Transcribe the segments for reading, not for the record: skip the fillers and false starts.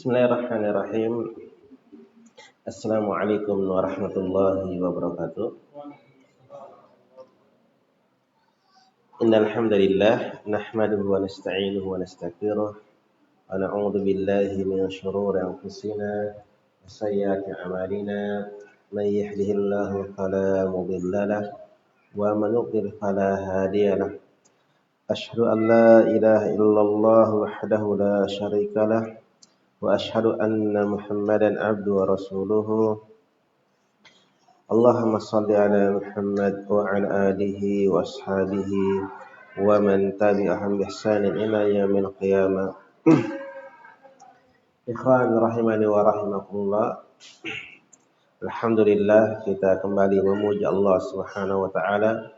Bismillahirrahmanirrahim. Assalamualaikum warahmatullahi wabarakatuh. Innal hamdalillah nahmaduhu wa nasta'inuhu wa nastaghfiruh wa na'udzu billahi min shururi anfusina wa sayyiati a'malina. May yahdihillahu fala mudilla lahu wa man yudlil fala hadiya lahu. Asyhadu an la ilaha illallah wahdahu la syarika lahu wa asyhadu anna Muhammadan abduhu wa rasuluhu. Allahumma shalli ala Muhammad wa ala alihi wa ashabihi wa man tabi'ahum bi ihsanin ila yaumil qiyamah. Ikhwan rahimani wa rahimakumullah. Alhamdulillah, kita kembali memuji Allah Subhanahu wa taala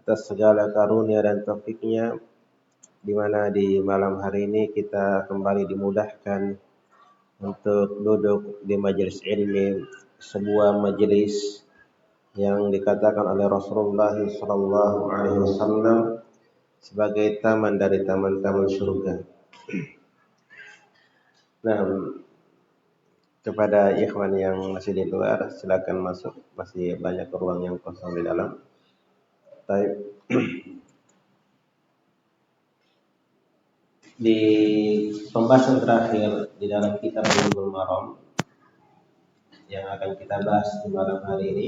atas segala karunia dan taufiknya, di mana di malam hari ini kita kembali dimudahkan untuk duduk di majelis ilmi, sebuah majelis yang dikatakan oleh Rasulullah sallallahu alaihi wasallam sebagai taman dari taman-taman surga. Nah, kepada ikhwan yang masih di luar, silakan masuk, masih banyak ruang yang kosong di dalam. Baik. Di pembahasan terakhir di dalam kitab Bulughul Maram yang akan kita bahas di malam hari ini,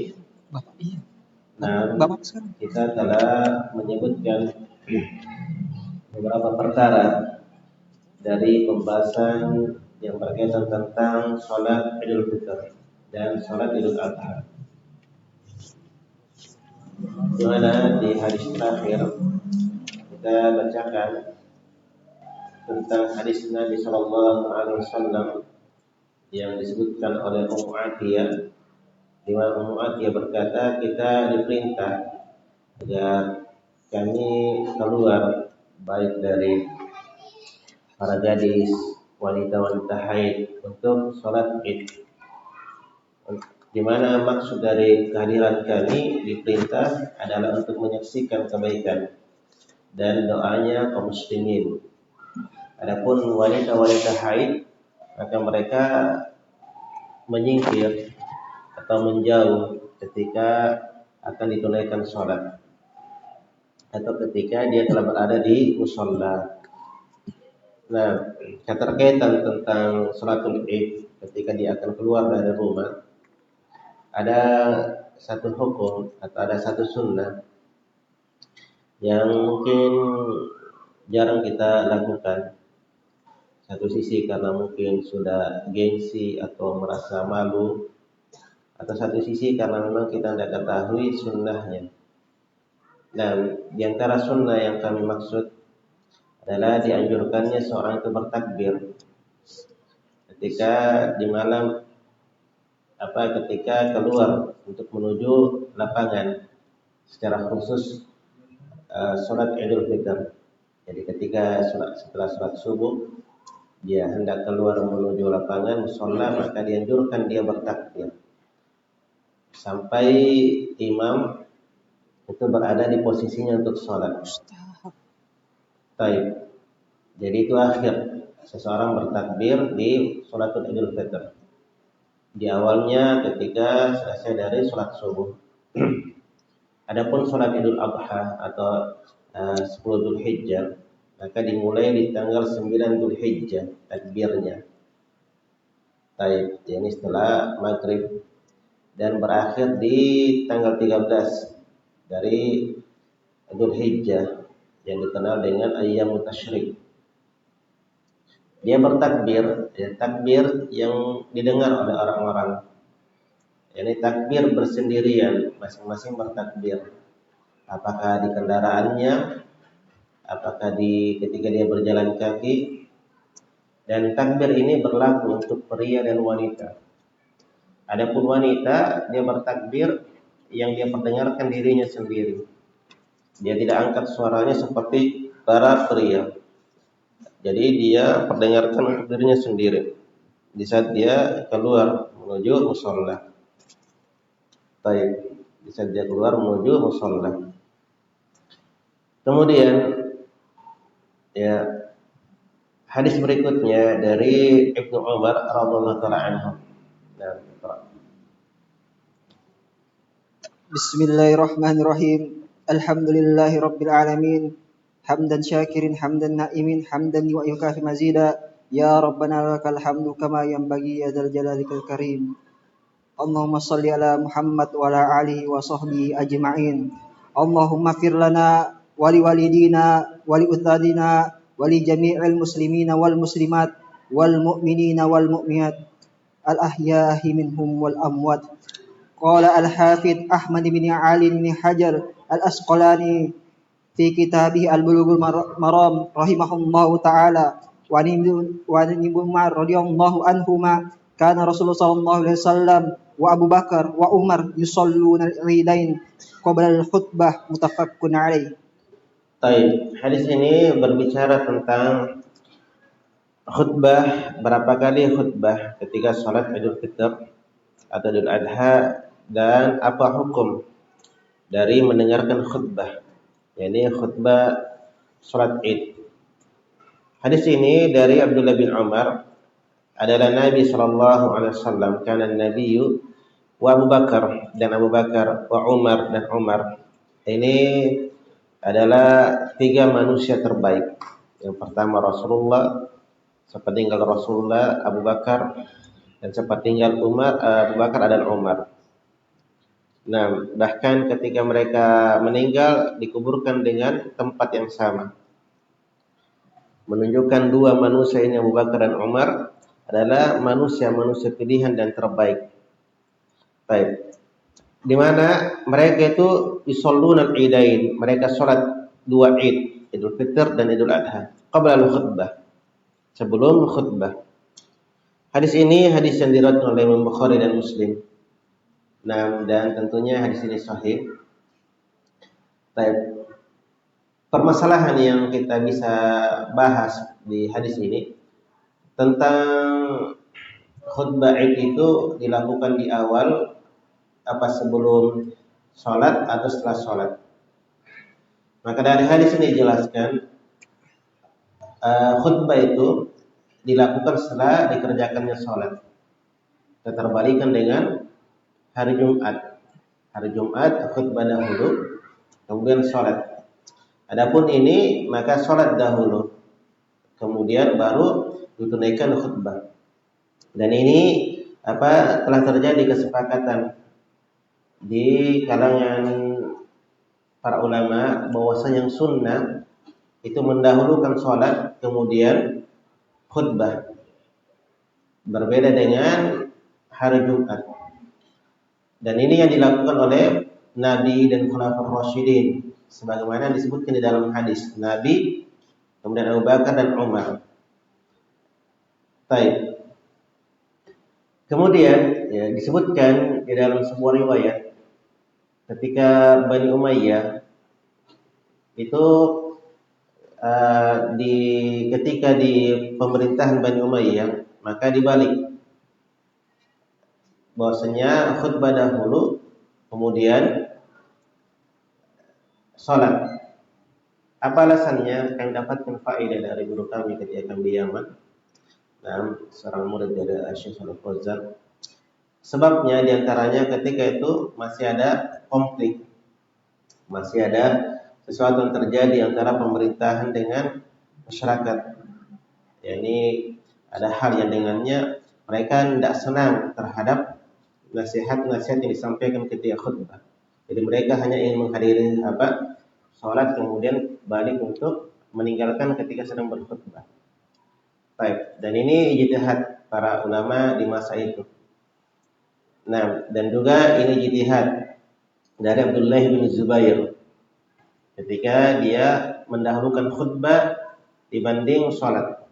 kita telah menyebutkan beberapa perkara dari pembahasan yang berkaitan tentang sholat Idul Fitri dan sholat Idul Adha. Di mana di hadis terakhir kita bacakan tentang hadis Nabi Sallallahu Alaihi Wasallam yang disebutkan oleh Ummu Atiyah, di mana Ummu Atiyah berkata, kita diperintah agar kami keluar baik dari para gadis, wanita-wanita haid untuk sholat Id. Di mana maksud dari kehadiran kami diperintah adalah untuk menyaksikan kebaikan dan doanya kaum muslimin. Adapun wanita-wanita haid, maka mereka menyingkir atau menjauh ketika akan ditunaikan sholat atau ketika dia telah berada di musholla. Nah, keterkaitan tentang sholatul Id ketika dia akan keluar dari rumah, ada satu hukum atau ada satu sunnah yang mungkin jarang kita lakukan. Satu sisi karena mungkin sudah gengsi atau merasa malu, atau satu sisi karena memang kita tidak ketahui sunnahnya. Dan di antara sunnah yang kami maksud adalah dianjurkannya seorang itu bertakbir ketika di malam ketika keluar untuk menuju lapangan, secara khusus sholat Idul Fitri. Jadi ketika setelah sholat subuh dia hendak keluar menuju lapangan musholla, maka dianjurkan dia bertakbir sampai imam itu berada di posisinya untuk sholat. Baik. Jadi itu akhir seseorang bertakbir di sholatul Idul Fitri. Di awalnya ketika selesai dari sholat subuh. Adapun sholat Idul Adha atau 10 Dzulhijjah, maka dimulai di tanggal 9 Dzulhijjah takbirnya. Baik, ini setelah maghrib dan berakhir di tanggal 13 dari Dzulhijjah yang dikenal dengan Ayyamut Tasyrik. Dia bertakbir, takbir yang didengar oleh orang-orang. Ini takbir bersendirian, masing-masing bertakbir. Apakah di kendaraannya, apakah ketika dia berjalan kaki. Dan takbir ini berlaku untuk pria dan wanita. Adapun wanita, dia bertakbir yang dia perdengarkan dirinya sendiri. Dia tidak angkat suaranya seperti para pria. Jadi dia perdengarkan untuk dirinya sendiri di saat dia keluar menuju musholla. Baik, di saat dia keluar menuju musholla. Kemudian ya Hadis berikutnya dari Ibnu Umar radhiyallahu taala anhu. Nah, Bismillahirrahmanirrahim. Alhamdulillahi rabbil alamin. Hamdan syakirin, hamdan na'imin, hamdan yukafi mazida. Ya Rabbana lakal hamdu kama yanbaghi ya dzal jalalikal karim. Allahumma salli ala Muhammad wa ala alihi wa sahbihi ajma'in. Allahumma fir lana wa li walidina wa li ustadina wa li jami'il muslimina wal muslimat wal mu'minina wal mu'minat al ahya'i minhum wal amwat. Qala al-Hafidh Ahmad bin Ali bin Hajar al-Asqalani fi kitabih Al-Bulughul Maram rahimahullahu taala wa ibnu Umar radhiyallahu anhuma kana Rasulullah sallallahu alaihi wasallam wa Abu Bakar wa Umar yusalluna al-idain qabla al-khutbah muttafaqun alaih. Baik, hadis ini berbicara tentang khutbah, berapa kali khutbah ketika sholat Idul Fitr atau Idul Adha, dan apa hukum dari mendengarkan khutbah, yakni khutbah sholat Id. Hadis ini dari Abdullah bin Umar, adalah Nabi sallallahu alaihi wasallam, kana Nabiyyu wa Abu Bakar, dan Abu Bakar, wa Umar, dan Umar. Ini adalah tiga manusia terbaik. Yang pertama Rasulullah, sepeninggal Rasulullah Abu Bakar, dan sepeninggal Umar Abu Bakar dan Umar. Nah, bahkan ketika mereka meninggal dikuburkan dengan tempat yang sama. Menunjukkan dua manusia ini, Abu Bakar dan Umar, adalah manusia-manusia pilihan dan terbaik. Baik. Di mana mereka itu yusalluna al-idain, mereka salat dua Id, Idul Fitr dan Idul Adha, qabla al-khutbah, sebelum khutbah. Hadis ini hadis yang diriwayatkan oleh Imam Bukhari dan Muslim. Nah, dan tentunya hadis ini sahih. Baik. Permasalahan yang kita bisa bahas di hadis ini tentang khutbah Id itu dilakukan di awal apa sebelum sholat atau setelah sholat. Maka dari hadis ini dijelaskan khutbah itu dilakukan setelah dikerjakannya sholat. Keterbalikan dengan hari Jumat. Hari Jumat khutbah dahulu, kemudian sholat. Adapun ini maka sholat dahulu, kemudian baru ditunaikan khutbah. Dan ini telah terjadi kesepakatan di kalangan para ulama bahwasanya yang sunnah itu mendahulukan sholat kemudian khutbah. Berbeda dengan hari Jumat. Dan ini yang dilakukan oleh Nabi dan Khulafaur Rasyidin, sebagaimana disebutkan di dalam hadis Nabi, kemudian Abu Bakar dan Umar. Baik. Kemudian disebutkan di dalam sebuah riwayat ketika Bani Umayyah itu ketika di pemerintahan Bani Umayyah, maka dibalik, bahwasanya khutbah dahulu kemudian salat. Apa alasannya? Kami dapatkan faedah dari guru kami ketika kami di Yaman. Nah, seorang murid dari Syekh Shalih Fauzan. Sebabnya diantaranya ketika itu masih ada konflik, masih ada sesuatu yang terjadi antara pemerintahan dengan masyarakat. Ini ada hal yang dengannya mereka tidak senang terhadap nasihat-nasihat yang disampaikan ketika khutbah. Jadi mereka hanya ingin menghadiri sholat kemudian balik untuk meninggalkan ketika sedang berkhutbah. Baik, dan ini ijtihad para ulama di masa itu. Nah, dan juga ini ijtihad dari Abdullah bin Zubair ketika dia mendahulukan khutbah dibanding sholat.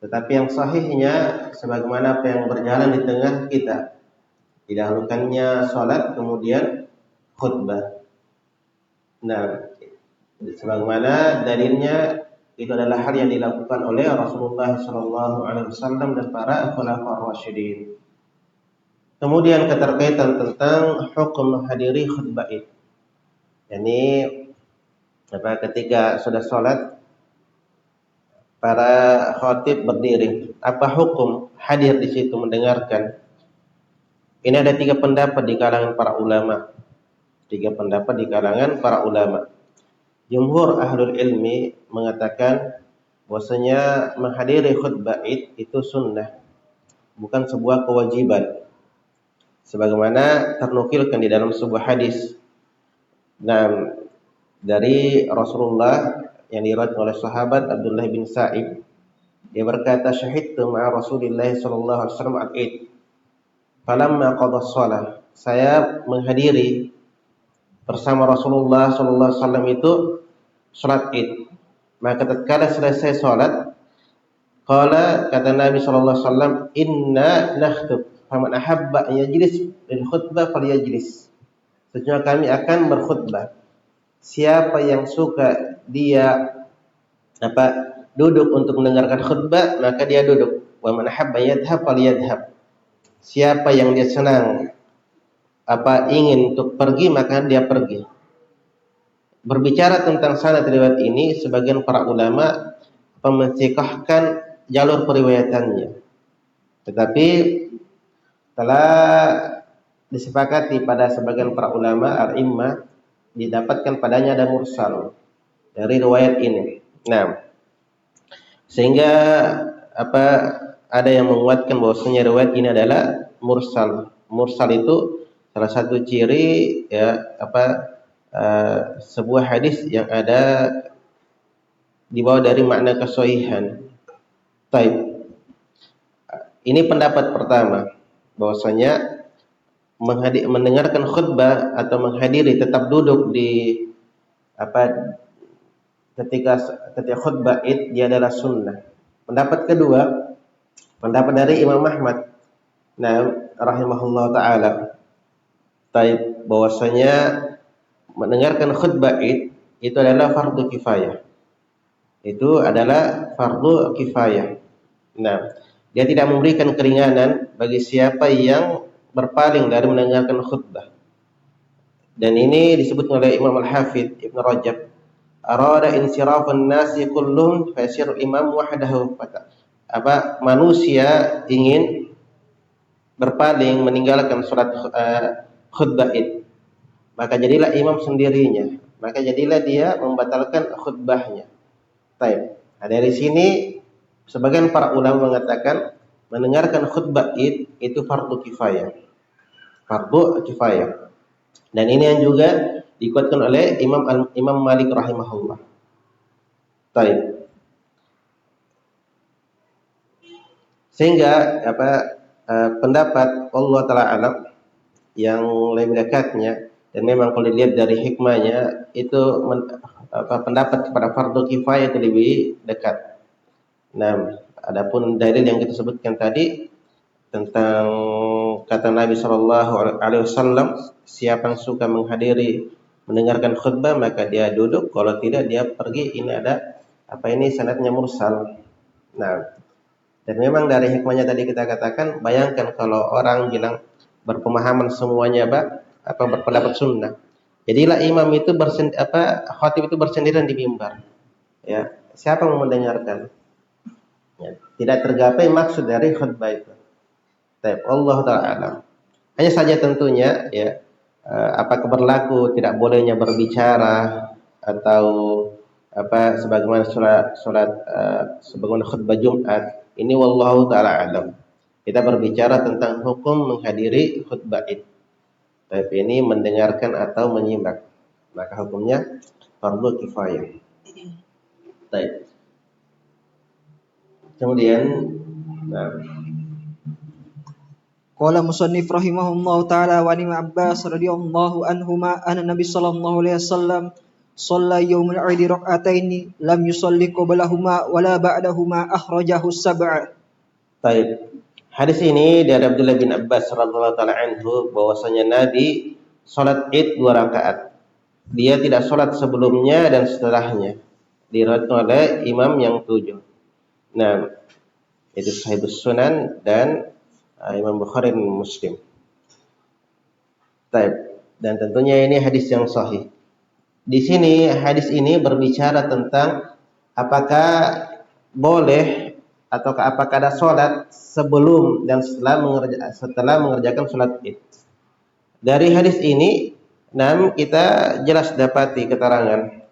Tetapi yang sahihnya sebagaimana apa yang berjalan di tengah kita, didahulukannya sholat kemudian khutbah. Nah, sebagaimana dalilnya itu adalah hal yang dilakukan oleh Rasulullah SAW dan para khulafaur rasyidin. Kemudian keterkaitan tentang hukum menghadiri khutbah Id. Yani ketika sudah sholat para khatib berdiri. Apa hukum hadir di situ mendengarkan? Ini ada 3 pendapat di kalangan para ulama. 3 pendapat di kalangan para ulama. Jumhur ahlul ilmi mengatakan bahwasanya menghadiri khutbah Id itu sunnah, bukan sebuah kewajiban. Sebagaimana ternukilkan di dalam sebuah hadis. Nah, dari Rasulullah yang diriwayatkan oleh sahabat Abdullah bin Sa'ib, dia berkata, "Syahidtu ma'a Rasulillah sallallahu alaihi wasallam al-Id. Falamma qada shalah." Saya menghadiri bersama Rasulullah sallallahu alaihi wasallam itu salat Id. Maka tatkala selesai salat, qala, kata Nabi sallallahu alaihi wasallam, "Inna nakhtub, faman ahabba an yajlis lil khutbah falyajlis." Sesungguhnya kami akan berkhutbah. Siapa yang suka dia duduk untuk mendengarkan khutbah, maka dia duduk. Wa man habba yadhhab falyadhhab. Siapa yang dia senang ingin untuk pergi, maka dia pergi. Berbicara tentang sanad riwayat ini, sebagian para ulama mensikahkan jalur periwayatannya. Tetapi telah disepakati pada sebagian para ulama al-immah didapatkan padanya ada mursal dari riwayat ini. Nah, sehingga ada yang menguatkan bahwasanya riwayat ini adalah mursal. Mursal itu salah satu ciri sebuah hadis yang ada di bawah dari makna kesohihan. Taib. Ini pendapat pertama, bahwasanya mendengarkan khutbah atau menghadiri, tetap duduk di ketika khutbah Id, dia adalah sunnah. Pendapat kedua, pendapat dari Imam Ahmad, rahimahullah taala, bahwasanya mendengarkan khutbah Id itu adalah fardu kifayah. Itu adalah fardu kifayah. Nah, dia tidak memberikan keringanan bagi siapa yang berpaling dari mendengarkan khutbah. Dan ini disebut oleh Imam Al-Hafidh Ibn Rajab, arada insirafun nasi kullum fasir imam wahdahu. Manusia ingin berpaling meninggalkan salat khutbah Id, maka jadilah imam sendirinya, maka jadilah dia membatalkan khutbahnya. Baik. Nah, dari sini sebagian para ulama mengatakan mendengarkan khutbah Id itu fardu kifayah. Fardu kifayah. Dan ini yang juga dikuatkan oleh Imam Malik rahimahullah. Baik. Sehingga pendapat Allah taala alam yang lebih dekatnya, dan memang kalau dilihat dari hikmahnya itu pendapat kepada fardu kifayah itu lebih dekat. Nah, adapun dalil yang kita sebutkan tadi tentang kata Nabi sallallahu alaihi wasallam, siapa yang suka menghadiri mendengarkan khutbah maka dia duduk, kalau tidak dia pergi. Ini ada sanadnya mursal. Nah, dan memang dari hikmahnya tadi kita katakan, bayangkan kalau orang bilang berpemahaman semuanya berpendapat sunnah. Jadilah imam itu khatib itu bersendirian di mimbar. Ya, siapa yang mendengarkan? Ya, tidak tergapai maksud dari khutbah itu. Allah taala alam. Hanya saja tentunya apakah berlaku tidak bolehnya berbicara atau sebagaimana sebagaimana khutbah Jumat. Ini wallahu taala alam. Kita berbicara tentang hukum menghadiri khutbah Id. Tapi ini mendengarkan atau menyimak, maka hukumnya fardu kifayah. Baik. Kemudian Qala musannif rahimahullahu taala wa Ibnu Abbas radhiyallahu anhuma anna Nabi sallallahu alaihi wasallam shalla yaumul 'id rak'ataini lam yusalli qablahuma wala ba'dahuma, akhrajahu sab'a. Baik. Hadis ini dari Abdullah bin Abbas radhiyallahu taala anhu, bahwasanya Nabi salat Id 2 rakaat. Dia tidak salat sebelumnya dan setelahnya. Diriwayatkan oleh imam yang 7. Nah, itu Sahihus Sunan dan Imam Bukhari dan Muslim. Baik. Dan tentunya ini hadis yang sahih. Di sini hadis ini berbicara tentang apakah boleh atau apakah ada sholat sebelum dan setelah mengerjakan sholat id. Dari hadis ini, kita jelas dapati keterangan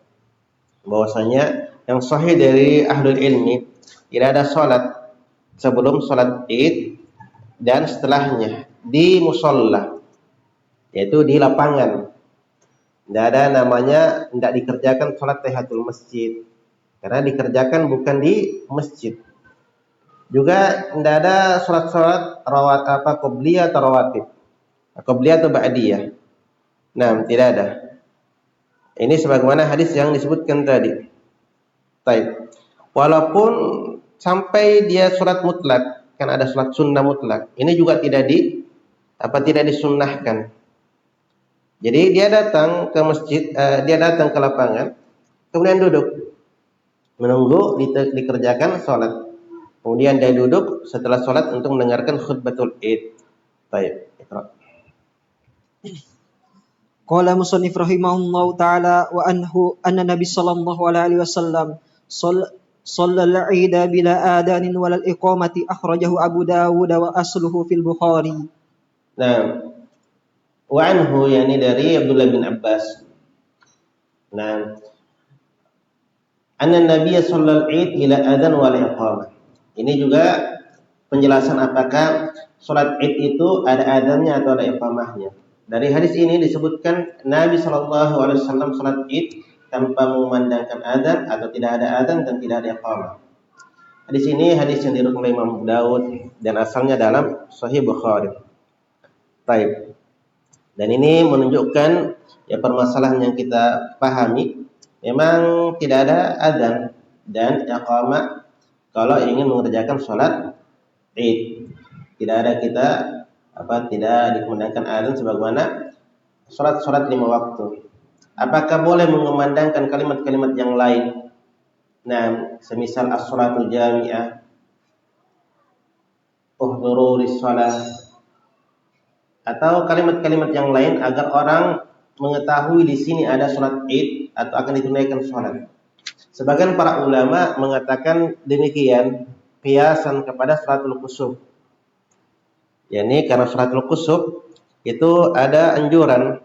bahwasanya yang sahih dari ahlul ilmi tidak ada sholat sebelum sholat id dan setelahnya di musolla, yaitu di lapangan. Tidak ada namanya tidak dikerjakan sholat tahiyatul masjid, karena dikerjakan bukan di masjid. Juga tidak ada sholat rawat qobliyah atau rawatib, qobliyah atau ba'diyah. Tidak ada. Ini sebagaimana hadis yang disebutkan tadi. Baik. Walaupun sampai dia sholat mutlak, kan ada sholat sunnah mutlak. Ini juga tidak disunnahkan. Jadi dia datang ke masjid, dia datang ke lapangan, kemudian duduk menunggu dikerjakan sholat. Kemudian dia duduk setelah sholat untuk mendengarkan khutbatul id. Baik. Qala musannif rahimahullahu ta'ala wa anhu anna Nabi sallallahu alaihi wasallam shallal 'ida bila adanin walal iqamati akhrajahu Abu Dawud wa asluhu fil Bukhari. Wa anhu yakni dari Abdullah bin Abbas. Anna Nabi shallal 'id bila adan wal iqamah. Ini juga penjelasan apakah salat id itu ada adannya atau ada iqamahnya. Dari hadis ini disebutkan Nabi sallallahu alaihi wasallam salat id tanpa memandangkan adzan atau tidak ada adzan dan tidak ada iqamah. Hadis ini hadis yang diriwayatkan oleh Imam Daud dan asalnya dalam Sahih Bukhari. Baik. Dan ini menunjukkan permasalahan yang kita pahami, memang tidak ada adzan dan iqamah kalau ingin mengerjakan salat id. Tidak dikumandangkan adzan sebagaimana salat 5 waktu. Apakah boleh mengumandangkan kalimat-kalimat yang lain? Semisal as-salatul jami'ah, uhduru lis-shalah, atau kalimat-kalimat yang lain agar orang mengetahui di sini ada salat id atau akan ditunaikan salat. Sebagian para ulama mengatakan demikian qiyasan kepada salatul kusuf. yakni karena salatul kusuf itu ada anjuran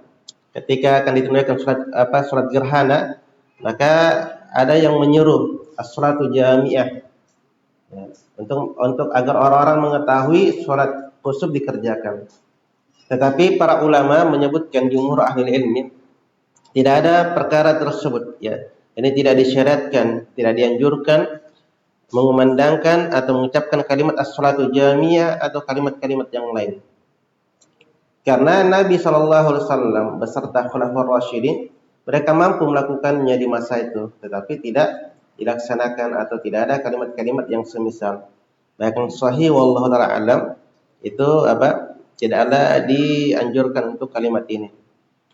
ketika akan ditunaikan salat gerhana, maka ada yang menyuruh as-salatu jami'ah, untuk agar orang-orang mengetahui salat kusuf dikerjakan. Tetapi para ulama menyebutkan jumhur ahli ilmi tidak ada perkara tersebut, ini tidak disyariatkan, tidak dianjurkan mengumandangkan atau mengucapkan kalimat as-salatu jami'ah atau kalimat-kalimat yang lain. Karena Nabi SAW beserta khulafaur rasyidin mereka mampu melakukannya di masa itu, tetapi tidak dilaksanakan atau tidak ada kalimat-kalimat yang semisal. Bahkan sahih wallahu ta'ala alam itu tidak ada dianjurkan untuk kalimat ini.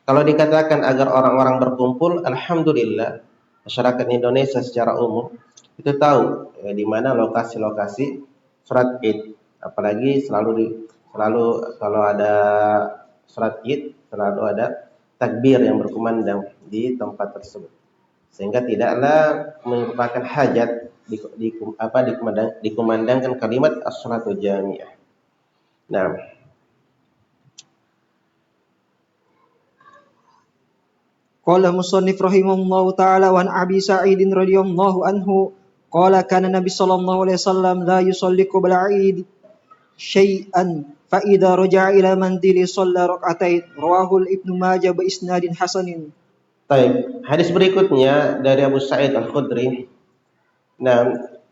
Kalau dikatakan agar orang-orang berkumpul, alhamdulillah masyarakat Indonesia secara umum itu tahu di mana lokasi-lokasi salat id. Apalagi selalu kalau ada salat id selalu ada takbir yang berkumandang di tempat tersebut, sehingga tidaklah merupakan hajat dikumandangkan kalimat as-salatu jami'ah. Qala musannif rahimahullahu ta'ala wa an Abi Sa'id radhiyallahu anhu qala kana Nabi sallallahu alaihi wasallam la yusalli qabla 'id syai'an fa idza raja'a ila mandili shalla rak'atain rawahu Ibnu Majah bi isnadin hasanin. Baik, hadis berikutnya dari Abu Sa'id Al-Khudri.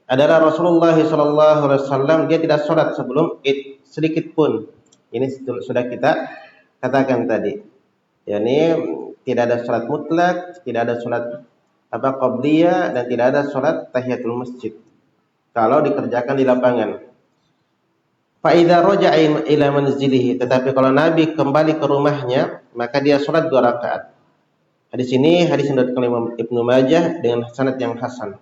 Adalah Rasulullah sallallahu alaihi wasallam dia tidak salat sebelum id sedikit pun. Ini sudah kita katakan tadi. yakni tidak ada salat mutlak, tidak ada salat qabliyah dan tidak ada salat tahiyatul masjid kalau dikerjakan di lapangan. Fa idza raja'a ila manzilihi, tetapi kalau Nabi kembali ke rumahnya maka dia salat 2 rakaat. Hadis ini hadis yang diriwayatkan Imam Ibnu Majah dengan sanad yang hasan.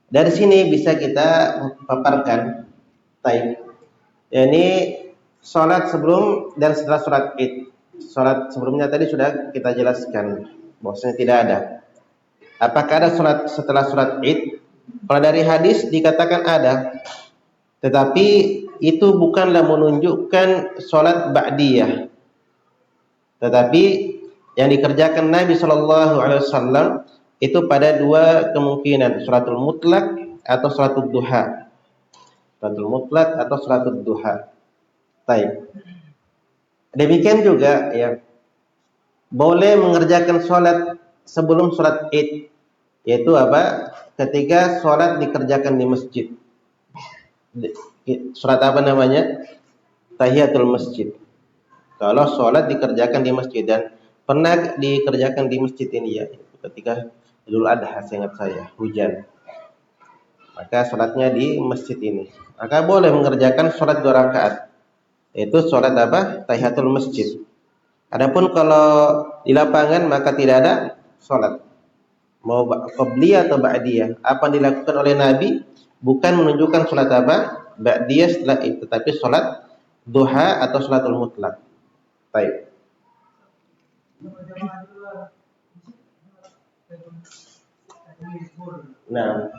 Dari sini bisa kita paparkan yakni salat sebelum dan setelah salat id. Salat sebelumnya tadi sudah kita jelaskan bahwasanya tidak ada. Apakah ada salat setelah salat id? Kalau dari hadis dikatakan ada, tetapi itu bukanlah menunjukkan sholat ba'diyah. Tetapi yang dikerjakan Nabi Shallallahu Alaihi Wasallam itu pada dua kemungkinan, sholatul mutlak atau sholatul duha. Sholatul mutlak atau sholatul duha. Baik. Demikian juga ya, boleh mengerjakan sholat sebelum sholat Id, yaitu apa? Ketika sholat dikerjakan di masjid. Sholat apa namanya? Tahiyatul masjid. Kalau sholat dikerjakan di masjid, dan pernah dikerjakan di masjid ini ya, ketika Idul Adha, seingat saya, hujan. Maka sholatnya di masjid ini. Maka boleh mengerjakan sholat 2 rakaat. Itu sholat apa? Tahiyatul masjid. Adapun kalau di lapangan maka tidak ada sholat. Mau qabliyah atau ba'diyah. Apa yang dilakukan oleh Nabi bukan menunjukkan sholat apa? Ba'diyah setelah itu, tapi sholat duha atau sholatul mutlak. Baik. Nah,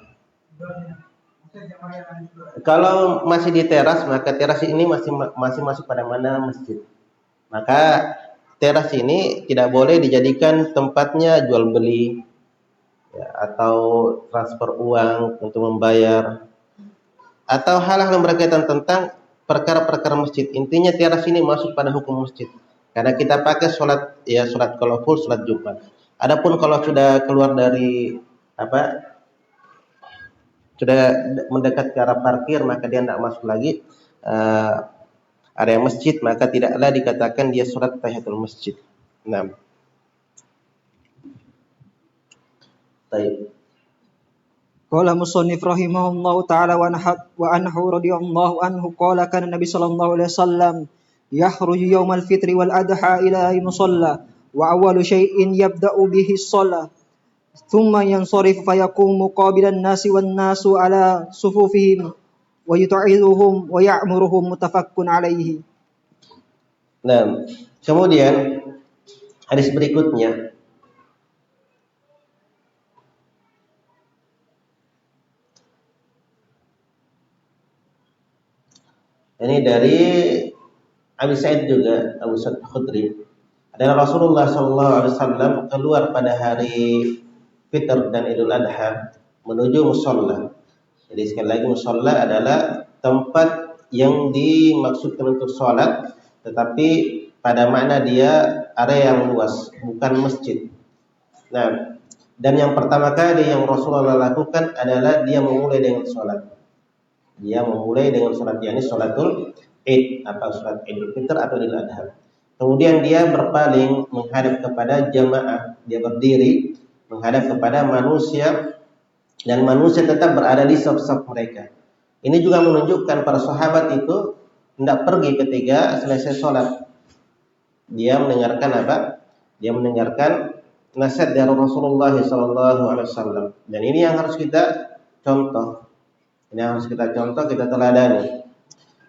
kalau masih di teras, maka teras ini masih masuk pada mana masjid. Maka teras ini tidak boleh dijadikan tempatnya jual beli ya, atau transfer uang untuk membayar, atau hal-hal yang berkaitan tentang perkara-perkara masjid. Intinya teras ini masuk pada hukum masjid. Karena kita pakai sholat ya, sholat kalau full sholat Jumat. Adapun kalau sudah keluar dari apa, sudah mendekat ke arah parkir, maka dia tidak masuk lagi area masjid, maka tidaklah dikatakan dia sholat tahiyatul masjid. Nah, baik. Qala musannif rahimahullahu ta'ala wa anhu radhiyallahu anhu qala kana Nabi sallallahu alaihi wasallam yakhruju yaumal fitri wal adha ila musalla wa awwalu syai'in yabda'u bihi as-shalah thumma yansarifu fayaqumu qabilan nasi wan nasu ala sufufihim wa yut'iduhum wa ya'muruhum muttafaqqun alaihi. Nah, kemudian hadis berikutnya ini dari Abi Sa'id juga, Abu Sa'id Khudri. Adalah Rasulullah SAW keluar pada hari Fitr dan Idul Adha menuju musolla. Jadi sekali lagi, musolla adalah tempat yang dimaksudkan untuk sholat, tetapi pada makna dia area yang luas, bukan masjid. Nah, dan yang pertama kali yang Rasulullah lakukan adalah dia memulai dengan sholat. Dia memulai dengan sholat, yakni sholatul Id, atau sholat Idul Fitr atau Idul Adha. Kemudian dia berpaling menghadap kepada jamaah, dia berdiri menghadap kepada manusia, dan manusia tetap berada di saf-saf mereka. Ini juga menunjukkan para sahabat itu tidak pergi ketika selesai sholat. Dia mendengarkan apa? Dia mendengarkan nasihat dari Rasulullah SAW. Dan ini yang harus kita contoh. Ini yang harus kita contoh, kita teladani.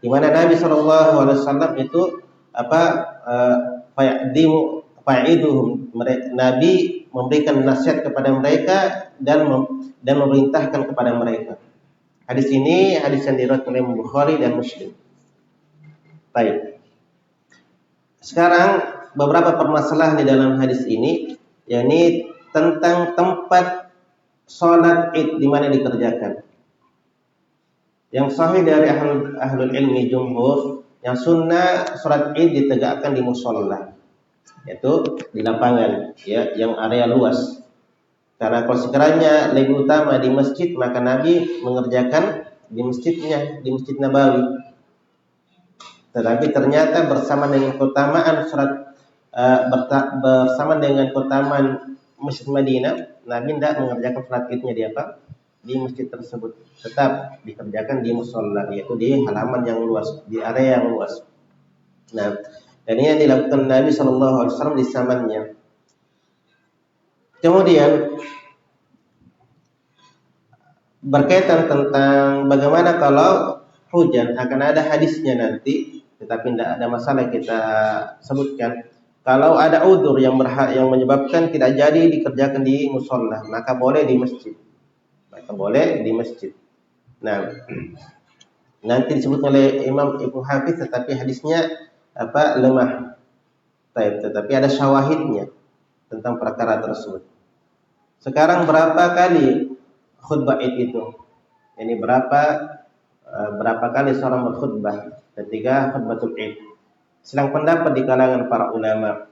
Di mana Nabi SAW itu fa'iduhum, Nabi memberikan nasihat kepada mereka dan memerintahkan kepada mereka. Hadis ini hadis yang diriwayatkan oleh Bukhari dan Muslim. Baik. Sekarang beberapa permasalahan di dalam hadis ini, yakni tentang tempat sholat Id di mana dikerjakan. Yang sahih dari ahlul ilmi jumhur, yang sunnah sholat Id ditegakkan di musola, yaitu di lapangan, ya, yang area luas. Karena kalau sekiranya lebih utama di masjid, maka Nabi mengerjakan di masjidnya, di Masjid Nabawi. Tetapi ternyata bersama dengan keutamaan sholat, bersama dengan keutamaan Masjid Madinah, Nabi tidak mengerjakan sholat Idnya di apa? Di masjid tersebut. Tetap dikerjakan di musola, yaitu di halaman yang luas, di area yang luas. Nah, dan ini yang dilakukan Nabi SAW di zamannya. Kemudian berkaitan tentang bagaimana kalau hujan, akan ada hadisnya nanti, tetapi tidak ada masalah kita sebutkan. Kalau ada udzur yang menyebabkan tidak jadi dikerjakan di musola, maka boleh di masjid. Maka maka boleh di masjid. Nah, nanti disebut oleh Imam Ibnu Hafiz, tetapi hadisnya lemah. Tetapi ada syawahidnya tentang perkara tersebut. Sekarang berapa kali khutbah Id itu? Ini berapa kali seorang berkhutbah ketika khutbatul Id? Sedang pendapat di kalangan para ulama.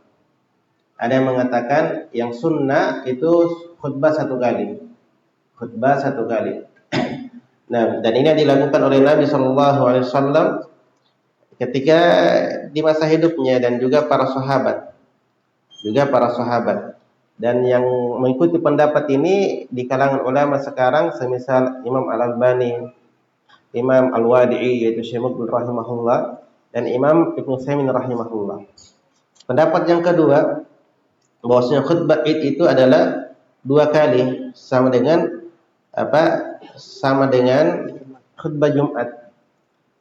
Ada yang mengatakan yang sunnah itu khutbah 1 kali. Khutbah 1 kali. Nah, dan ini dilakukan oleh Nabi Shallallahu Alaihi Wasallam ketika di masa hidupnya dan juga para sahabat. Dan yang mengikuti pendapat ini di kalangan ulama sekarang semisal Imam Al-Albani, Imam Al-Wadi'i yaitu Syekh Mukbil rahimahullah, dan Imam Ibnu Utsaimin rahimahullah. Pendapat yang kedua, bahwasanya khutbah Id itu adalah 2 kali, sama dengan khutbah Jumat.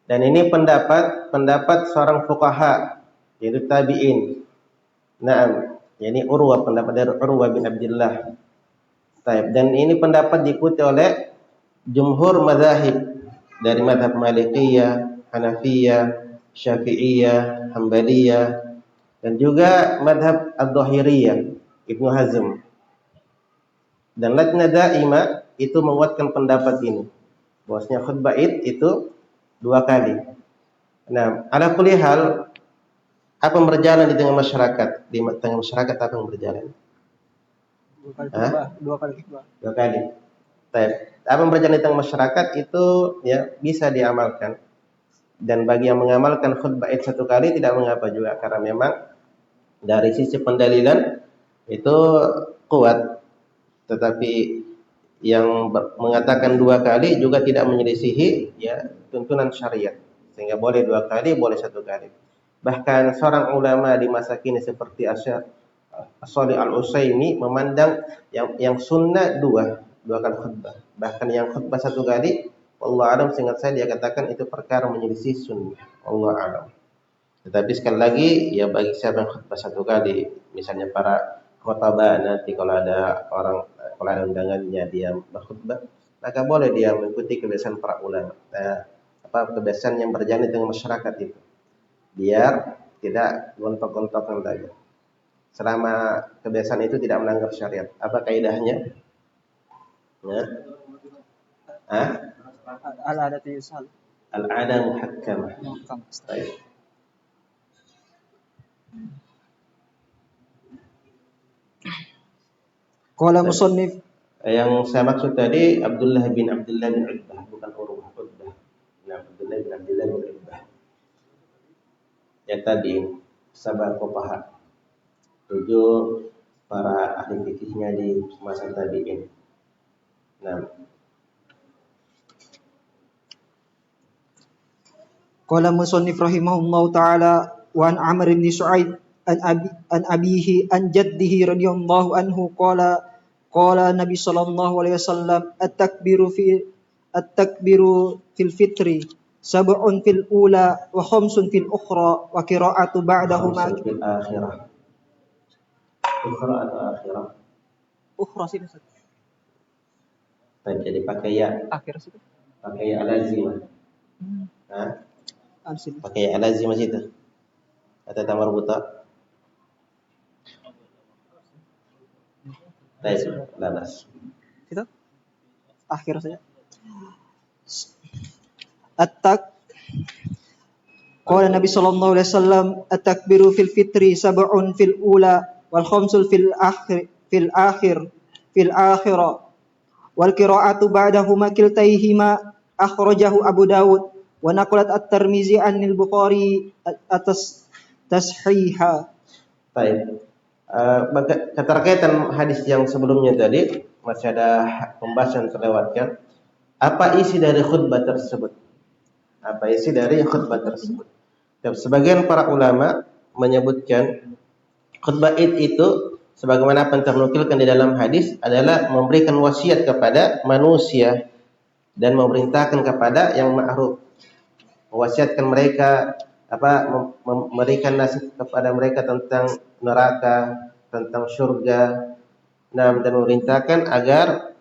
Dan ini pendapat seorang fuqaha yaitu tabi'in. Naam, yani pendapat dari Urwah bin Abdullah. Dan ini pendapat diikuti oleh jumhur mazahib dari mazhab Malikiyah, Hanafiyah, Syafi'iyah, Hambaliyah, dan juga mazhab Adh-Dhahiriyah, Ibnu Hazm. Dan Lajnah Daimah itu menguatkan pendapat ini, bahwasanya khutbah Id itu 2 kali. Nah, ala kulli hal, apa yang berjalan di tengah masyarakat? Di tengah masyarakat apa yang berjalan? 2 kali khutbah. 2 kali khutbah. 2 kali. Apa yang berjalan di tengah masyarakat itu ya bisa diamalkan. Dan bagi yang mengamalkan khutbah Id 1 kali tidak mengapa juga, karena memang dari sisi pendalilan itu kuat. Tetapi yang mengatakan 2 kali juga tidak menyelisihi ya tuntunan syariat, sehingga boleh 2 kali, boleh 1 kali. Bahkan seorang ulama di masa kini seperti Asy-Syaikh Shalih Al-Utsaimin memandang yang sunnah 2 kali khutbah. Bahkan yang khutbah 1 kali, wallahu alam, seingat saya dia katakan itu perkara menyelisih sunnah. Wallahu alam. Tetapi sekali lagi ya, bagi siapa yang khutbah 1 kali, misalnya para khotbah, nanti kalau ada undangannya dia berkhutbah, maka boleh dia mengikuti kebiasaan para ulama. Kebiasaan yang berjalan di tengah masyarakat itu, biar tidak gontok-gontokan saja. Selama kebiasaan itu tidak melanggar syariat. Apa kaidahnya? Ya. Al-'adatu yusal. Al-'ada muhakkamah. Baik. Qala musannif, yang saya maksud tadi Abdullah bin Utbah, bukan Urwah. Nah, Abdullah bin Utbah. Ya tadi sahabat fuqaha, 7 para ahli fikihnya di masa tabi'in. Nah, qala musannif rahimahullahu taala wa an Amr bin Shu'aib an abihi an jaddihi radhiyallahu anhu qala Nabi sallallahu alaihi wasallam at-takbiru fil fitri sab'un fil ula wa khamsun fil ukhra wa qira'atu ba'dahuma fil akhirah. Ukhra atau akhirah? Ukhra sih. Jadi pakai ya Akhir situ. Pakai ya lazimah. Pakai ya lazimah situ. Atau tamar buta. Baik, lalas. Itu akhir saja. Qala Nabi sallallahu alaihi wasallam at-takbiru fil fitri sab'un fil ula wal khamsul fil akhirah wal qira'atu ba'dahuma kiltaihima akhrajahu Abu Dawud wa naqalat at-Tirmizi anil Bukhari atas tashiha. Baik. Keterkaitan hadis yang sebelumnya tadi, masih ada pembahasan terlewatkan. Apa isi dari khutbah tersebut? Sebagian para ulama menyebutkan khutbah Id itu sebagaimana apa yang ternukilkan di dalam hadis adalah memberikan wasiat kepada manusia dan memerintahkan kepada yang ma'ruf. Mewasiatkan mereka memberikan nasihat kepada mereka tentang neraka, tentang surga, dan memerintahkan agar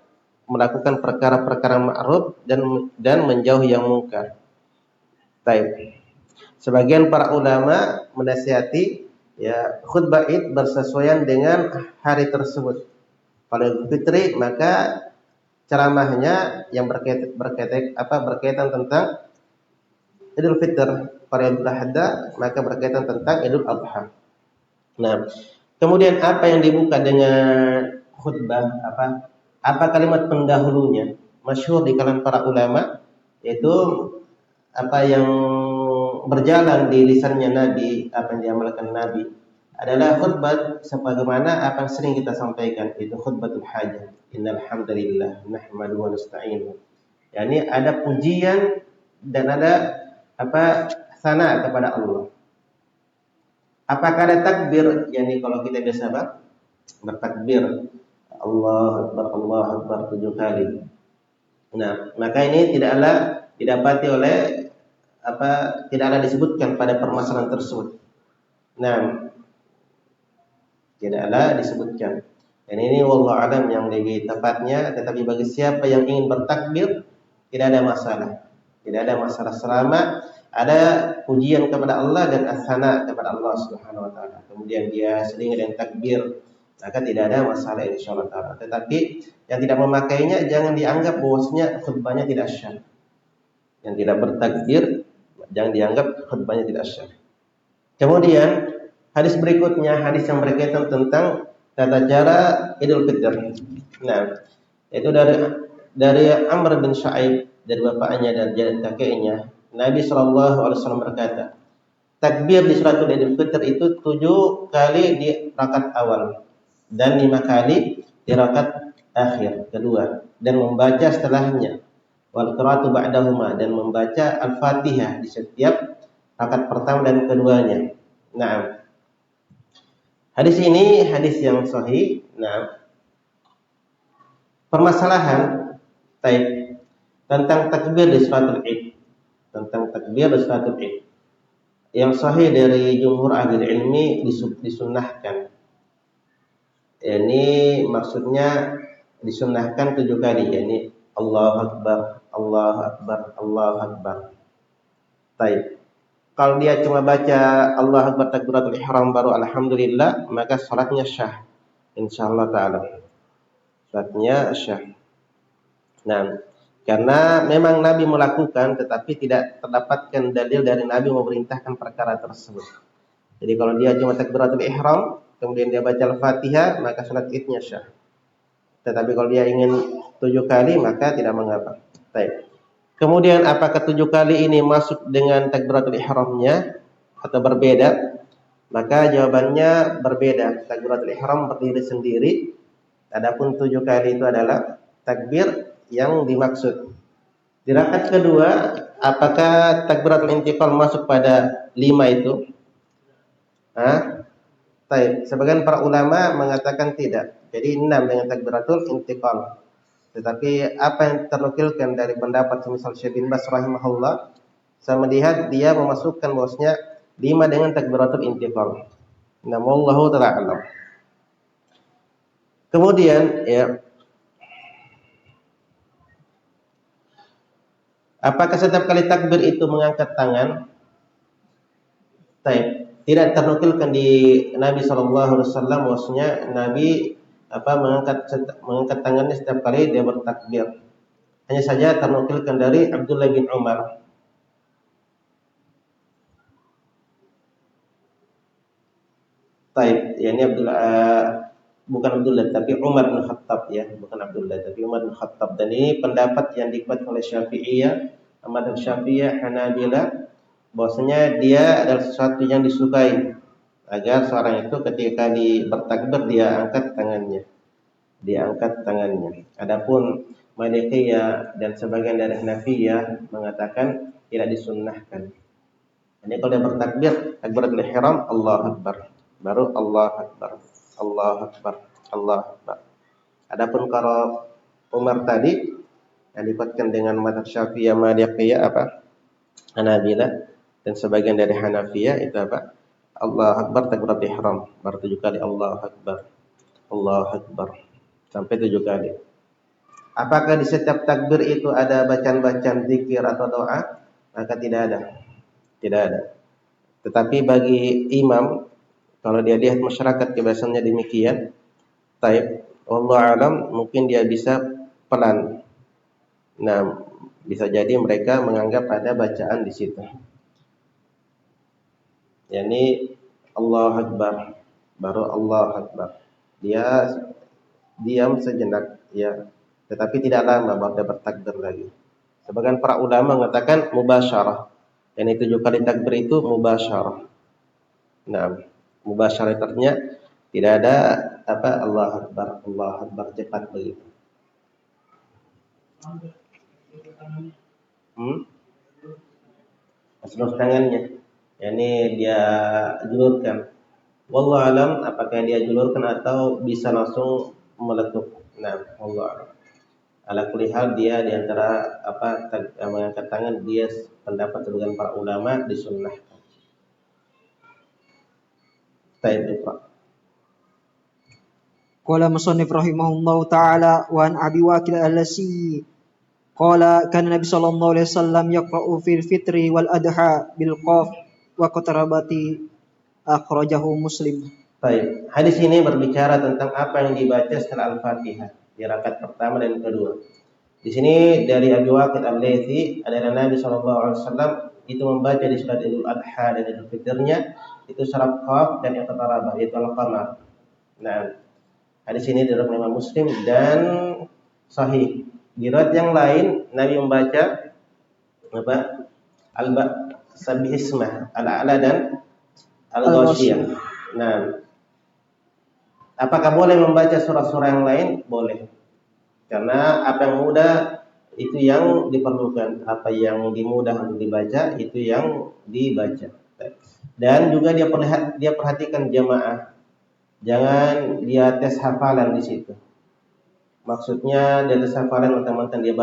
melakukan perkara-perkara ma'ruf dan menjauhi yang mungkar. Baik. Sebagian para ulama menasihati ya khutbah Id bersesuaian dengan hari tersebut. Kalau Idul Fitri maka ceramahnya yang berkaitan tentang Idul Fitr. Pada Idul Adha maka berkaitan tentang Idul Adha. Nah, kemudian apa yang dibuka dengan khutbah apa kalimat pendahulunya? Masyhur di kalangan para ulama yaitu apa yang berjalan di lisannya Nabi, apa yang diamalkan Nabi adalah khutbah sebagaimana apa yang sering kita sampaikan, itu khutbatul hajah. Innal hamdalillah nahmaduhu wa nasta'inuhu. Yani ada pujian dan ada sana kepada Allah. Apakah ada takbir? Yani kalau kita biasa bertakbir Allah Akbar 7 kali. Nah, maka ini tidaklah didapati oleh tidaklah disebutkan pada permasalahan tersebut. Nah, tidaklah disebutkan. Dan ini wallahu alam yang lebih tepatnya, tetapi bagi siapa yang ingin bertakbir tidak ada masalah. Tidak ada masalah selama ada pujian kepada Allah dan asana kepada Allah Subhanahu wa taala. Kemudian dia selingi dengan takbir, maka tidak ada masalah insyaallah taala. Tetapi yang tidak memakainya jangan dianggap bahwasanya khutbahnya tidak syah. Yang tidak bertakbir jangan dianggap khutbahnya tidak syah. Kemudian hadis berikutnya, hadis yang berkaitan tentang tata cara Idul Fitr. Nah, itu dari Amr bin Shu'aib, dari bapaknya dan dari kakeknya. Nabi SAW berkata, takbir di salatul Idul Fitr itu 7 kali di rakaat awal dan 5 kali di rakaat akhir kedua, dan membaca setelahnya wal qiraatu ba'dahuma, dan membaca Al-Fatihah di setiap rakaat pertama dan keduanya. Nah, hadis ini hadis yang sahih. Nah, permasalahan tentang takbir di salatul Id. Tentang takbir di salatul Id. Yang sahih dari jumhur ahli ilmi disunnahkan. Ini maksudnya disunnahkan 7 kali, yakni Allahu Akbar, Allahu Akbar, Allahu Akbar. Kalau dia cuma baca Allahu Akbar takbiratul ihram baru alhamdulillah, maka salatnya syah insyaallah taala. Salatnya syah. Nah, karena memang Nabi melakukan, tetapi tidak terdapatkan dalil dari Nabi memerintahkan perkara tersebut. Jadi kalau dia cuma takbiratul ihram, kemudian dia baca Al-Fatihah, maka salat Idnya syah. Tetapi kalau dia ingin 7 kali, maka tidak mengapa. Baik. Kemudian apakah 7 kali ini masuk dengan takbiratul ihramnya atau berbeda? Maka jawabannya berbeda. Takbiratul ihram berdiri sendiri. Adapun 7 kali itu adalah takbir yang dimaksud. Di rakaat kedua, apakah takbiratul intiqal masuk pada 5 itu? Sebagian para ulama mengatakan tidak. Jadi 6 dengan takbiratul intiqal. Tetapi apa yang ternukilkan dari pendapat semisal Syekh bin Baz rahimahullah, saya melihat dia memasukkan bahwasanya 5 dengan takbiratul intiqal. Nah, wallahu ta'ala alam. Kemudian apakah setiap kali takbir itu mengangkat tangan? Tidak ternukilkan di Nabi SAW bahwasanya Nabi mengangkat tangannya setiap kali dia bertakbir. Hanya saja ternukilkan dari Abdullah bin Umar. Yani bukan Abdullah tapi Umar bin Khattab, ya, bukan Abdullah tapi Umar bin Khattab. Dan ini pendapat yang dikuatkan oleh Syafi'iyah, Ahmad Syafi'iyah, Hanabilah, bahwasanya dia adalah sesuatu yang disukai agar seorang itu ketika bertakbir dia angkat tangannya. Adapun Malikiyah dan sebagian dari Hanafiyah mengatakan tidak disunnahkan. Jadi kalau dia bertakbir, takbiratul ihram Allahu Akbar, baru Allahu Akbar, Allahu Akbar, Allahu Akbar. Adapun kalau Umar tadi yang dikuatkan dengan mazhab Syafi'iyah, Malikiyah, Hanabilah dan sebagian dari Hanafiyah itu Allahu Akbar takbiratul ihram, baru 7 kali Allahu Akbar, Allahu Akbar, sampai 7 kali. Apakah di setiap takbir itu ada bacaan-bacaan zikir atau doa? Maka tidak ada. Tidak ada. Tetapi bagi imam, kalau dia lihat masyarakat kebiasaannya demikian, taib, wallahu alam, mungkin dia bisa pelan. Nah, bisa jadi mereka menganggap ada bacaan di situ. Yani Allahu Akbar, baru Allahu Akbar. Dia diam sejenak, ya, tetapi tidak lama baru dia bertakbir lagi. Sebagian para ulama mengatakan mubasyarah. Dan itu 7 kali takbir itu mubasyarah. Nah, mubasyarah artinya tidak ada Allah Akbar cepat begitu. Seluruh tangannya. Yani dia julurkan. Wallahu alam apakah dia julurkan atau bisa langsung meletup. Nah, wallahu alam. Ala kulli hal dia di antara mengangkat tangan dia pendapat sebagian para ulama disunnahkan. Baik, Pak. Qala musannif rahimahullahu ta'ala wa an Abi Waqil al-Lasi qala kana Nabi sallallahu alaihi wasallam yaqra'u fil fitri wal adha bil qaf wa qatarabati akhrajahu Muslim. Baik, hadis ini berbicara tentang apa yang dibaca setelah Al-Fatihah di rakaat pertama dan kedua. Di sini dari Abi Waqid Al-Laythi adalah Nabi sallallahu alaihi wasallam itu membaca di salat Idul Adha dan Idul Fitrnya itu surat Qaf dan Iqtaraba yaitu Al-Qamar. Nah, hadis ini diriwayatkan Imam Muslim dan sahih. Di riwayat yang lain Nabi membaca Sabbihismah, Al-A'la dan Al-Ghasyiyah. Nah, apakah boleh membaca surah-surah yang lain? Boleh. Karena apa yang mudah itu yang diperlukan, apa yang dimudah untuk dibaca itu yang dibaca. Dan juga dia perhatikan jamaah. Jangan dia tes hafalan di situ. Maksudnya dia tes hafalan mentang-mentang dia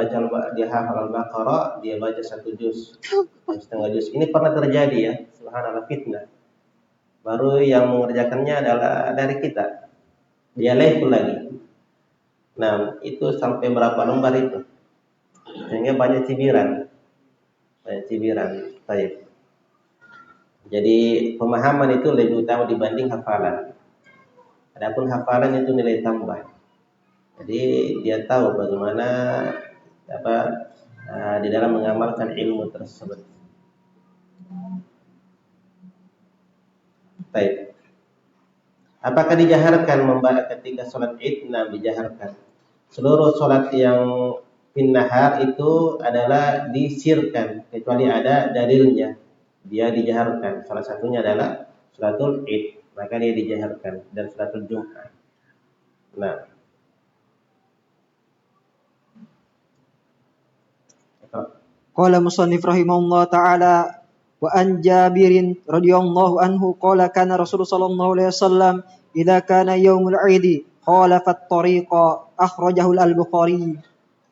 hafal Al-Baqarah, dia baca 1 juz, setengah juz. Ini pernah terjadi ya, subhanallah, fitnah. Baru yang mengerjakannya adalah dari kita. Dia lekul lagi. Nah, itu sampai berapa lembar itu? Sehingga banyak cibiran. Baik. Jadi pemahaman itu lebih utama dibanding hafalan. Adapun hafalan itu nilai tambah. Jadi dia tahu bagaimana di dalam mengamalkan ilmu tersebut. Baik. Apakah dijaharkan membaca ketika sholat Id? Nah, dijaharkan. Seluruh sholat yang finnahar itu adalah disirkan kecuali ada dalilnya. Dia dijaharkan. Salah satunya adalah sholatul Id, maka dia dijaharkan, dan sholatul Jum'ah. Nah, Qala musannif rahimahullah ta'ala wa an Jabirin radhiyallahu anhu qala kana Rasulullah sallallahu alaihi wasallam idza kana yaumul 'idi khalafat tariqa akhrajahu al-Bukhari.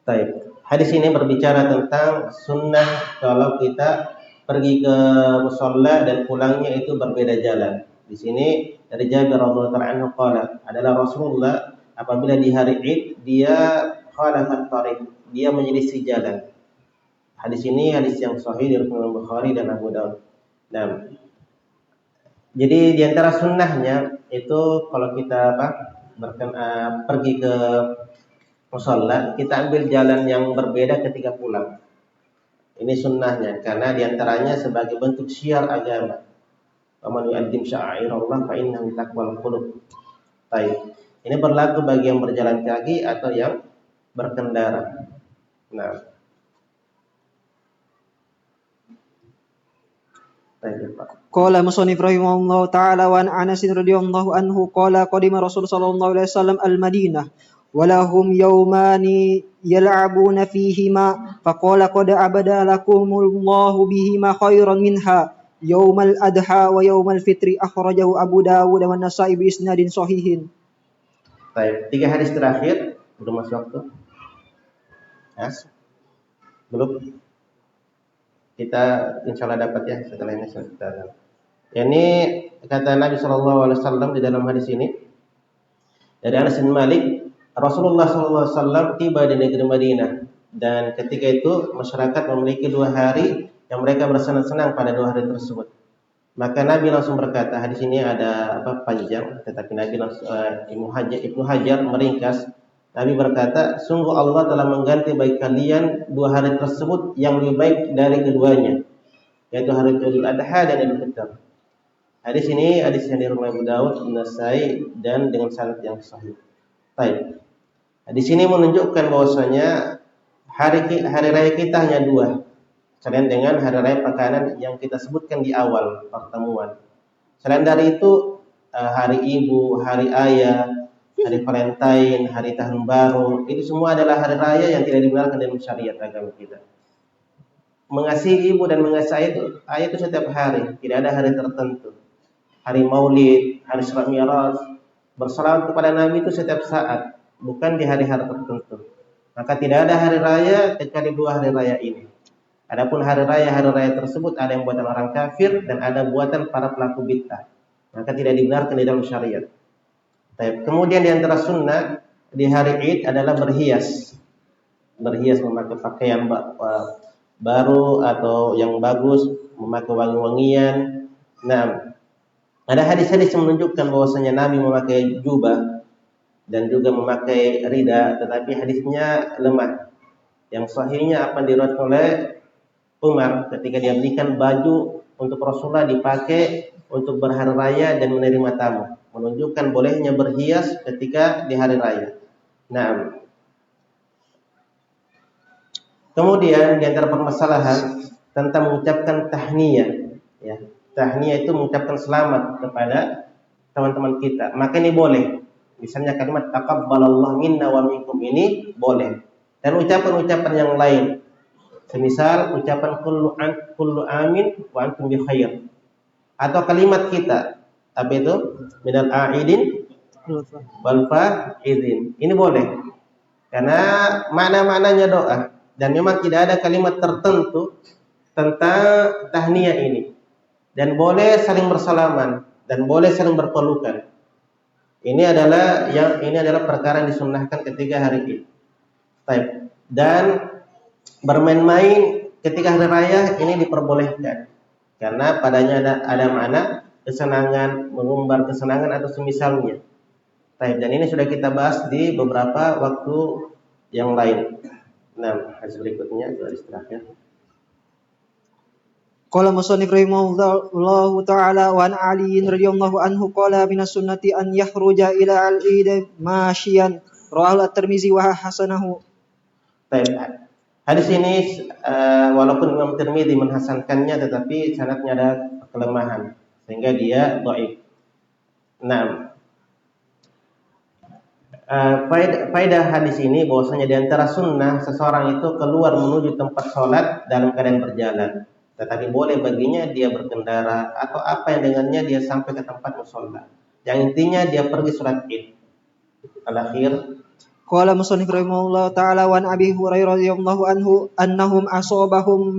baik. Hadis ini berbicara tentang sunnah kalau kita pergi ke musalla dan pulangnya itu berbeda jalan. Di sini dari Jabir radhiyallahu anhu qala adalah Rasulullah apabila di hari Id dia khalafat tariq, dia menyelisih jalan. Hadis ini hadis yang sahih dari Imam Bukhari dan Abu Dawud. Nah, jadi di antara sunnahnya itu kalau kita pergi ke musalla, kita ambil jalan yang berbeda ketika pulang. Ini sunnahnya karena di antaranya sebagai bentuk syiar agama. Wa man yu'azzim sya'airallah fa innahu taqwal qulub. Baik. Ini berlaku bagi yang berjalan kaki atau yang berkendara. Nah, Qala musannif rahimahullahu ta'ala wa an Anas radhiyallahu anhu qala qadima Rasul sallallahu alaihi wasallam al-Madinah wa lahum yawmani yal'abuna fihima faqala qad abada lakumullahu bihima khairan minha yaumal adha wa yaumal fitri akhrajahu Abu Dawud wa Nasa'i bi isnadin sahihin. Baik, 3 hadis terakhir belum masuk waktu. Belum. Kita insyaallah dapat ya setelah ini kita. Ini kata Nabi sallallahu alaihi wasallam di dalam hadis ini dari Anas bin Malik Rasulullah SAW tiba di negeri Madinah, dan ketika itu masyarakat memiliki 2 hari yang mereka bersenang-senang pada 2 hari tersebut. Maka Nabi langsung berkata, hadis ini ada panjang, tetapi Nabi langsung, Ibnu Hajar meringkas. Nabi berkata, sungguh Allah telah mengganti bagi kalian 2 hari tersebut yang lebih baik dari keduanya, yaitu hari Idul Adha dan Idul Fitr. Hadis ini hadis yang diriwayatkan Abu Daud, Nasai, dan dengan sanad yang sahih. Baik. Di sini menunjukkan bahwasanya hari raya kita hanya 2, selain dengan hari raya pekanan yang kita sebutkan di awal pertemuan. Selain dari itu, hari ibu, hari ayah, hari Valentine, hari tahun baru, itu semua adalah hari raya yang tidak dibenarkan dalam syariat agama kita. Mengasihi ibu dan mengasihi ayah itu setiap hari, tidak ada hari tertentu. Hari Maulid, hari Isra Mi'raj, bersalawat kepada Nabi itu setiap saat, bukan di hari-hari tertentu. Maka tidak ada hari raya kecuali 2 hari raya ini. Adapun hari raya tersebut ada yang buatan orang kafir dan ada buatan para pelaku bid'ah. Maka tidak dibenarkan di dalam syariat. Kemudian di antara sunnah di hari Id adalah berhias. Berhias, memakai pakaian baru atau yang bagus, memakai wangi-wangian. Nah, ada hadis-hadis yang menunjukkan bahwasanya Nabi memakai jubah dan juga memakai rida, tetapi hadisnya lemah. Yang sahihnya apa diriwayatkan oleh Umar ketika dia belikan baju untuk Rasulullah dipakai untuk berhari raya dan menerima tamu, menunjukkan bolehnya berhias ketika di hari raya. Nah, kemudian di antara permasalahan tentang mengucapkan tahniyah, ya. Tahniyah itu mengucapkan selamat kepada teman-teman kita. Maka ini boleh. Misalnya kalimat taqabbalallahu minna wa minkum ini boleh. Dan ucapan-ucapan yang lain, semisal ucapan kullu amin wa antum bi khair. Atau kalimat kita, apa itu? Minal a'idin wal fa'idin. Ini boleh. Karena makna-maknanya doa, dan memang tidak ada kalimat tertentu tentang tahniyah ini. Dan boleh saling bersalaman dan boleh saling berpelukan. Ini adalah perkara yang disunnahkan ketika hari Id. Dan bermain-main ketika hari raya ini diperbolehkan karena padanya ada makna kesenangan, mengumbar kesenangan atau semisalnya. Dan ini sudah kita bahas di beberapa waktu yang lain. Nah, hadis berikutnya itu hadis terakhir. Qala musannif rahimahullahu ta'ala wa an Ali radhiyallahu anhu qala minas sunnati an yakhruja ila al-id masyian rawahu at-Tirmizi wa hasanahu. Hadis ini walaupun Imam Tirmizi menghasankannya, tetapi sanadnya ada kelemahan sehingga dia dhaif. Nah, faedah hadis ini bahwasanya di antara sunnah seseorang itu keluar menuju tempat sholat dalam keadaan berjalan. Tetapi boleh baginya dia berkendara atau apa yang dengannya dia sampai ke tempat musholla. Yang intinya dia pergi sholat Id. Al-akhir. Qala musannif rahimahullah ta'ala wa an Abi Hurairah radhiyallahu anhu annahum asabahum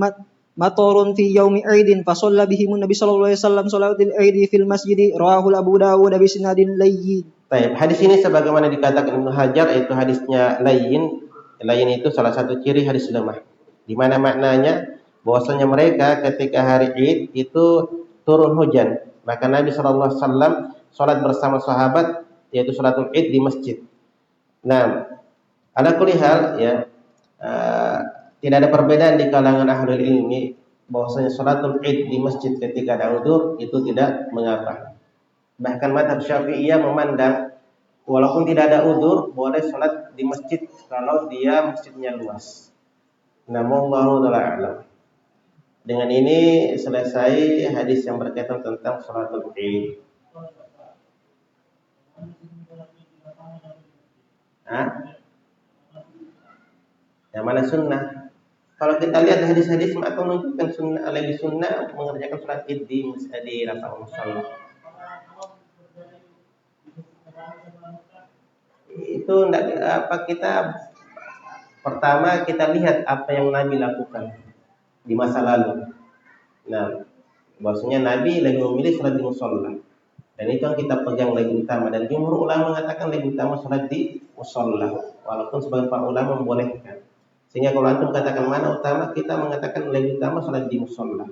matarun fi yaumi Idin fa shalla bihim Nabi sallallahu alaihi wasallam salatul Id fil masjid rawahu Abu Dawud bi sanadin layyin. Hadis ini sebagaimana dikatakan Ibnu Hajar yaitu hadisnya layyin. Layyin itu salah satu ciri hadis lemah. Di mana maknanya bahwasanya mereka ketika hari Id itu turun hujan, maka Nabi SAW sholat bersama sahabat yaitu sholatul Id di masjid. Nah, ala kulli hal ya, tidak ada perbedaan di kalangan ahlul ilmi bahwasanya sholatul Id di masjid ketika ada udzur itu tidak mengapa. Bahkan mazhab Syafi'iyah memandang walaupun tidak ada udzur boleh sholat di masjid kalau dia masjidnya luas. Namun wallahu ta'ala a'lam. Dengan ini selesai hadis yang berkaitan tentang sholatul Id. Yang mana sunnah? Kalau kita lihat hadis-hadis maka menunjukkan sunnah, lebih sunnah mengerjakan sholat Id di lapangan musholla. Itu kita pertama kita lihat apa yang Nabi lakukan di masa lalu. Nah, bahwasanya Nabi lebih memilih sholat di musholla. Dan itu yang kita pegang lebih utama. Dan jumhur ulama mengatakan lebih utama sholat di musalla, walaupun sebagian para ulama membolehkan. Sehingga kalau antum katakan mana utama, kita mengatakan lebih utama sholat di musalla.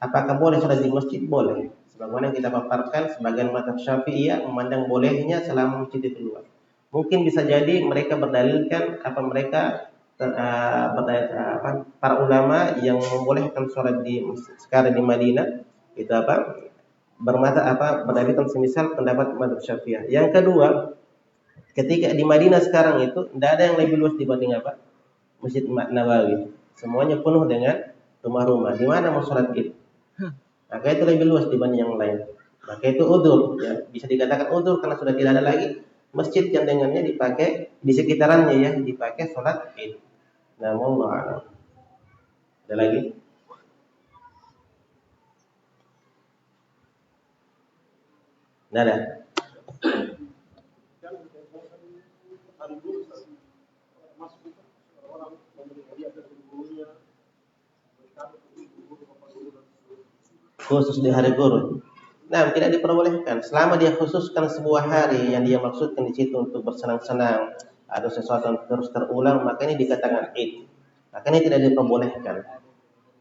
Apakah boleh sholat di masjid? Boleh. Sebagaimana kita paparkan, sebagian mazhab Syafi'iyah memandang bolehnya selama masjid itu luas. Mungkin bisa jadi mereka berdalilkan para ulama yang membolehkan sholat di sekarang di Madinah itu berdalilkan semisal pendapat mazhab Syafi'iyah. Yang kedua, ketika di Madinah sekarang itu tidak ada yang lebih luas dibanding Masjid Nabawi. Semuanya penuh dengan rumah-rumah. Di mana mau sholat Id? Maka itu lebih luas dibanding yang lain. Maka itu udzur, ya. Bisa dikatakan udzur karena sudah tidak ada lagi masjid yang dengannya dipakai di sekitarannya, ya, dipakai sholat Id. Nah, wallahu a'lam. Ada lagi? Tidak ada. Khusus di hari guru. Nah, tidak diperbolehkan. Selama dia khususkan sebuah hari yang dia maksudkan di situ untuk bersenang-senang atau sesuatu yang terus terulang, maka ini dikatakan Id. Maka ini tidak diperbolehkan.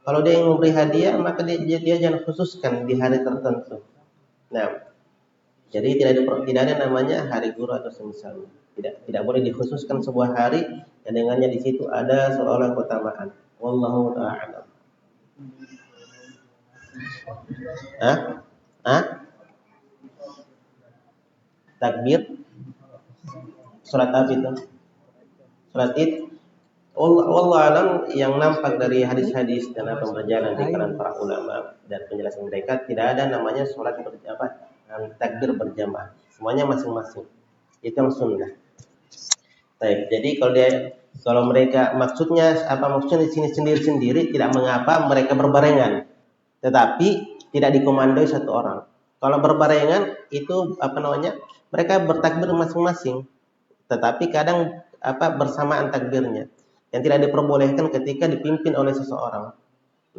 Kalau dia yang memberi hadiah, maka dia jangan khususkan di hari tertentu. Nah, jadi tidak ada namanya hari guru atau semisalnya. Tidak boleh dikhususkan sebuah hari yang dengannya di situ ada seolah-olah keutamaan. Wallahu a'lam. Takbir surat apa itu? Surat Id. Wallahu a'lam, yang nampak dari hadis-hadis dan apa berjalan di kalangan para ulama dan penjelasan mereka, tidak ada namanya surat takbir berjamaah. Semuanya masing-masing. Itu yang sunnah. Baik, jadi kalau mereka maksudnya di sini sendiri-sendiri tidak mengapa mereka berbarengan. Tetapi tidak dikomandoi satu orang. Kalau berbarengan itu mereka bertakbir masing-masing. Tetapi kadang bersamaan takbirnya. Yang tidak diperbolehkan ketika dipimpin oleh seseorang.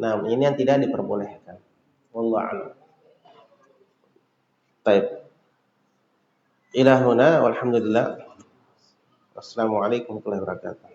Nah, ini yang tidak diperbolehkan. Wallahu a'lam. Baik. Ila huna walhamdulillah. Wassalamualaikum warahmatullahi wabarakatuh.